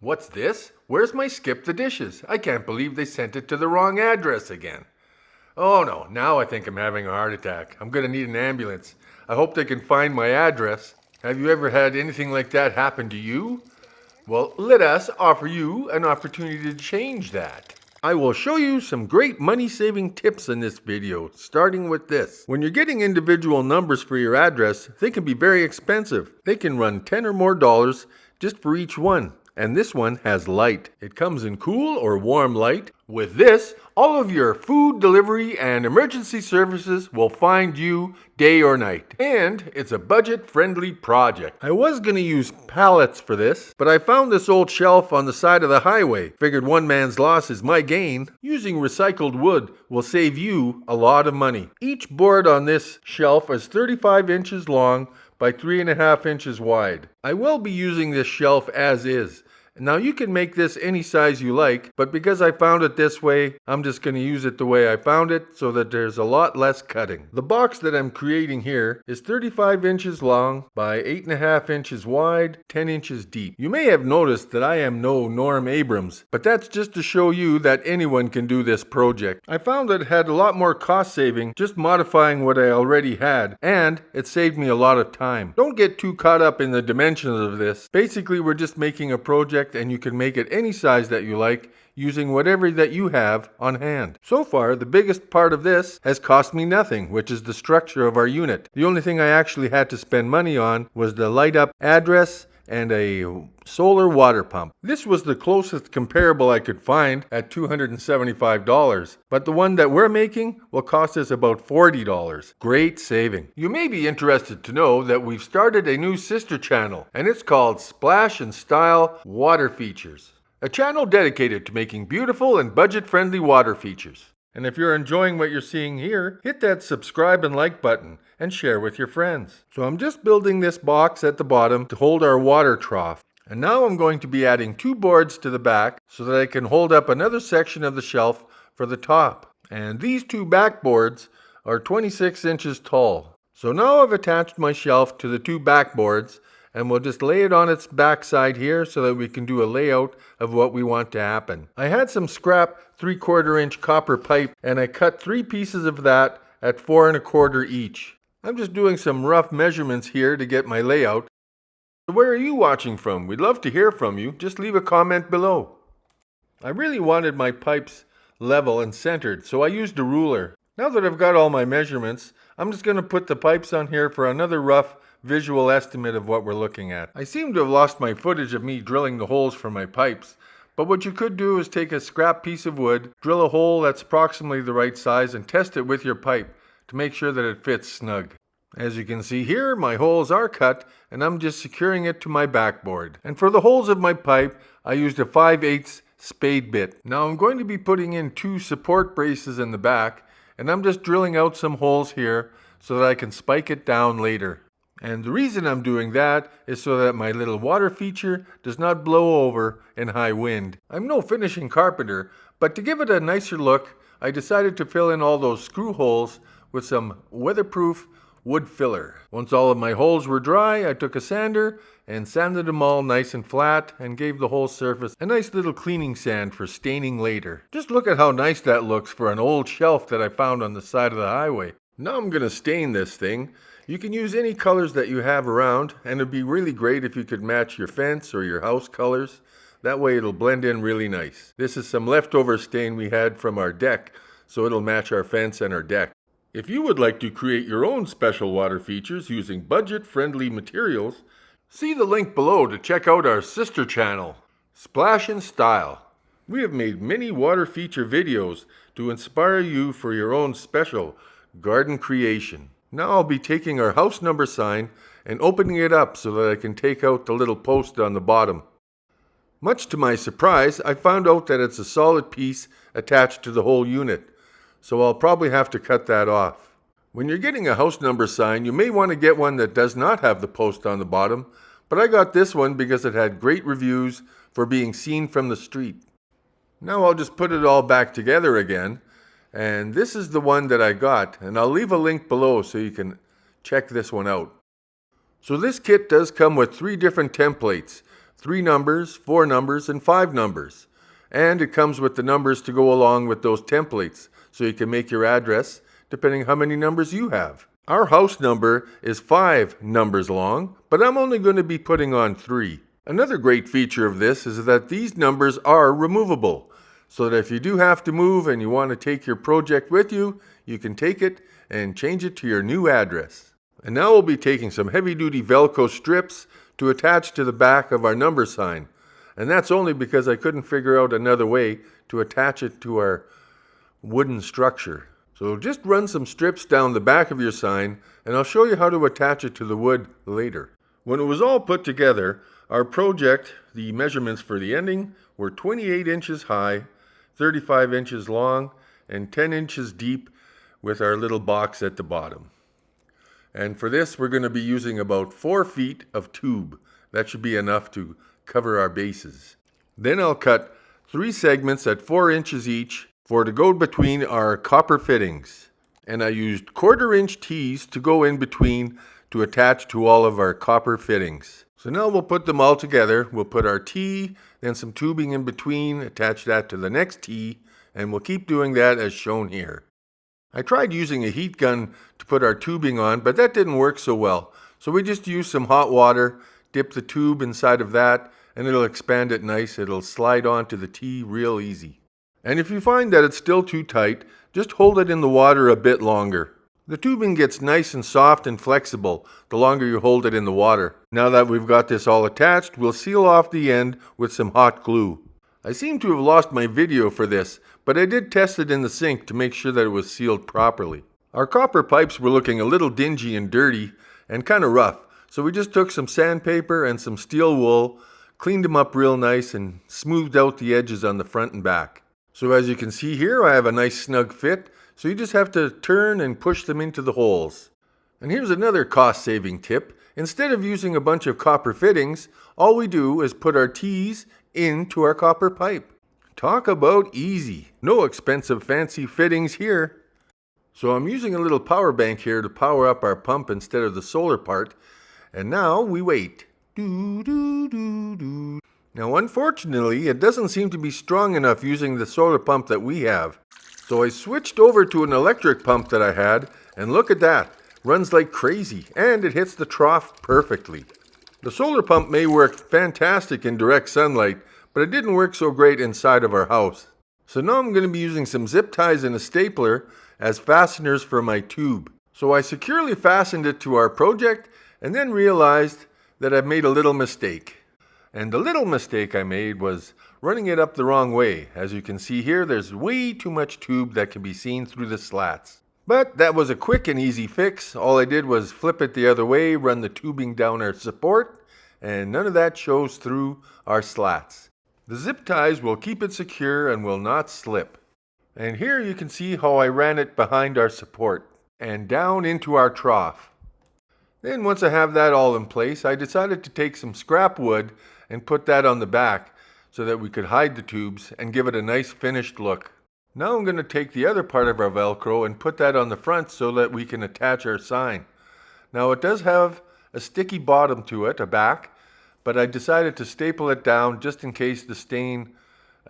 What's this? Where's my skip the dishes? I can't believe they sent it to the wrong address again. Oh no, now I think I'm having a heart attack. I'm gonna need an ambulance. I hope they can find my address. Have you ever had anything like that happen to you? Well, let us offer you an opportunity to change that. I will show you some great money-saving tips in this video, starting with this. When you're getting individual numbers for your address, they can be very expensive. They can run $10 or more just for each one. And this one has light. It comes in cool or warm light. With this, all of your food delivery and emergency services will find you day or night. And it's a budget-friendly project. I was going to use pallets for this, but I found this old shelf on the side of the highway. Figured one man's loss is my gain. Using recycled wood will save you a lot of money. Each board on this shelf is 35 inches long by 3.5 inches wide. I will be using this shelf as is. Now you can make this any size you like, but because I found it this way, I'm just going to use it the way I found it so that there's a lot less cutting. The box that I'm creating here is 35 inches long by 8.5 inches wide, 10 inches deep. You may have noticed that I am no Norm Abrams, but that's just to show you that anyone can do this project. I found that it had a lot more cost saving just modifying what I already had, and it saved me a lot of time. Don't get too caught up in the dimensions of this. Basically, we're just making a project and you can make it any size that you like using whatever that you have on hand. So far, the biggest part of this has cost me nothing, which is the structure of our unit. The only thing I actually had to spend money on was the light up address and a solar water pump. This was the closest comparable I could find at $275, but the one that we're making will cost us about $40. Great saving. You may be interested to know that we've started a new sister channel, and it's called Splash and Style Water Features, a channel dedicated to making beautiful and budget-friendly water features. And if you're enjoying what you're seeing here, hit that subscribe and like button and share with your friends. So I'm just building this box at the bottom to hold our water trough. And now I'm going to be adding 2 boards to the back so that I can hold up another section of the shelf for the top. And these 2 back boards are 26 inches tall. So now I've attached my shelf to the 2 back boards, and we'll just lay it on its backside here so that we can do a layout of what we want to happen. I had some scrap 3/4 inch copper pipe, and I cut 3 pieces of that at 4 1/4 each. I'm just doing some rough measurements here to get my layout. So where are you watching from? We'd love to hear from you. Just leave a comment below. I really wanted my pipes level and centered, so I used a ruler. Now that I've got all my measurements, I'm just going to put the pipes on here for another rough visual estimate of what we're looking at. I seem to have lost my footage of me drilling the holes for my pipes, but what you could do is take a scrap piece of wood, drill a hole that's approximately the right size, and test it with your pipe to make sure that it fits snug. As you can see here, my holes are cut, and I'm just securing it to my backboard. And for the holes of my pipe, I used a 5/8 spade bit. Now I'm going to be putting in 2 support braces in the back, and I'm just drilling out some holes here so that I can spike it down later. And the reason I'm doing that is so that my little water feature does not blow over in high wind. I'm no finishing carpenter, but to give it a nicer look, I decided to fill in all those screw holes with some weatherproof wood filler. Once all of my holes were dry, I took a sander and sanded them all nice and flat and gave the whole surface a nice little cleaning sand for staining later. Just look at how nice that looks for an old shelf that I found on the side of the highway. Now I'm going to stain this thing. You can use any colors that you have around, and it'd be really great if you could match your fence or your house colors. That way it'll blend in really nice. This is some leftover stain we had from our deck, so it'll match our fence and our deck. If you would like to create your own special water features using budget-friendly materials, see the link below to check out our sister channel, Splash and Style. We have made many water feature videos to inspire you for your own special garden creation. Now I'll be taking our house number sign and opening it up so that I can take out the little post on the bottom. Much to my surprise, I found out that it's a solid piece attached to the whole unit, so I'll probably have to cut that off. When you're getting a house number sign, you may want to get one that does not have the post on the bottom, but I got this one because it had great reviews for being seen from the street. Now I'll just put it all back together again. And this is the one that I got, and I'll leave a link below so you can check this one out. So this kit does come with 3 different templates, 3 numbers, 4 numbers, and 5 numbers. And it comes with the numbers to go along with those templates, so you can make your address depending how many numbers you have. Our house number is 5 numbers long, but I'm only going to be putting on 3. Another great feature of this is that these numbers are removable, so that if you do have to move and you want to take your project with you, you can take it and change it to your new address. And now we'll be taking some heavy-duty Velcro strips to attach to the back of our number sign. And that's only because I couldn't figure out another way to attach it to our wooden structure. So just run some strips down the back of your sign, and I'll show you how to attach it to the wood later. When it was all put together, our project, the measurements for the ending, were 28 inches high, 35 inches long, and 10 inches deep with our little box at the bottom. And for this, we're going to be using about 4 feet of tube. That should be enough to cover our bases. Then I'll cut 3 segments at 4 inches each for to go between our copper fittings. And I used 1/4-inch tees to go in between to attach to all of our copper fittings. So now we'll put them all together. We'll put our tee, then some tubing in between, attach that to the next tee, and we'll keep doing that as shown here. I tried using a heat gun to put our tubing on, but that didn't work so well. So we just used some hot water, dip the tube inside of that, and it'll expand it nice. It'll slide onto the tee real easy. And if you find that it's still too tight, just hold it in the water a bit longer. The tubing gets nice and soft and flexible the longer you hold it in the water. Now that we've got this all attached, we'll seal off the end with some hot glue. I seem to have lost my video for this, but I did test it in the sink to make sure that it was sealed properly. Our copper pipes were looking a little dingy and dirty and kind of rough, so we just took some sandpaper and some steel wool, cleaned them up real nice, and smoothed out the edges on the front and back. So as you can see here, I have a nice snug fit, so you just have to turn and push them into the holes. And here's another cost-saving tip. Instead of using a bunch of copper fittings, all we do is put our tees into our copper pipe. Talk about easy. No expensive fancy fittings here. So I'm using a little power bank here to power up our pump instead of the solar part. And now we wait. Now unfortunately, it doesn't seem to be strong enough using the solar pump that we have. So I switched over to an electric pump that I had, and look at that. Runs like crazy, and it hits the trough perfectly. The solar pump may work fantastic in direct sunlight, but it didn't work so great inside of our house. So now I'm going to be using some zip ties and a stapler as fasteners for my tube. So I securely fastened it to our project and then realized that I've made a little mistake. And the little mistake I made was running it up the wrong way. As you can see here, there's way too much tube that can be seen through the slats. But that was a quick and easy fix. All I did was flip it the other way, run the tubing down our support, and none of that shows through our slats. The zip ties will keep it secure and will not slip. And here you can see how I ran it behind our support and down into our trough. Then once I have that all in place, I decided to take some scrap wood and put that on the back so that we could hide the tubes and give it a nice finished look. Now I'm going to take the other part of our Velcro and put that on the front so that we can attach our sign. Now it does have a sticky bottom to it, a back, but I decided to staple it down just in case the stain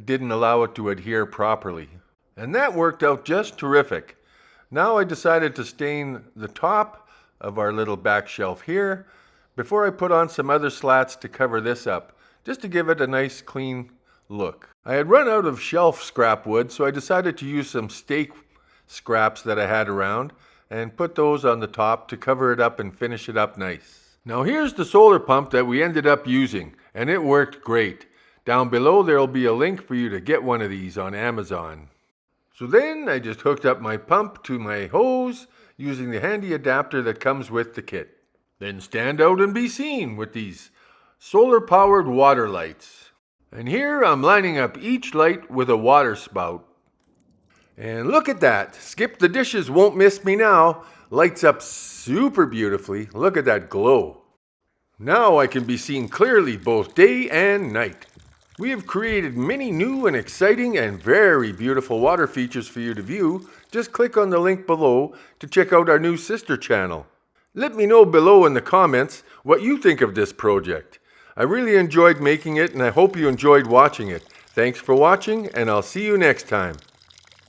didn't allow it to adhere properly. And that worked out just terrific. Now I decided to stain the top of our little back shelf here before I put on some other slats to cover this up, just to give it a nice clean look. I had run out of shelf scrap wood, so I decided to use some stake scraps that I had around and put those on the top to cover it up and finish it up nice. Now here's the solar pump that we ended up using, and it worked great. Down below there will be a link for you to get one of these on Amazon. So then I just hooked up my pump to my hose using the handy adapter that comes with the kit. Then stand out and be seen with these solar-powered water lights. And here I'm lining up each light with a water spout. And look at that. Skip the dishes won't miss me now. Lights up super beautifully. Look at that glow. Now I can be seen clearly both day and night. We have created many new and exciting and very beautiful water features for you to view. Just click on the link below to check out our new sister channel. Let me know below in the comments what you think of this project. I really enjoyed making it, and I hope you enjoyed watching it. Thanks for watching, and I'll see you next time.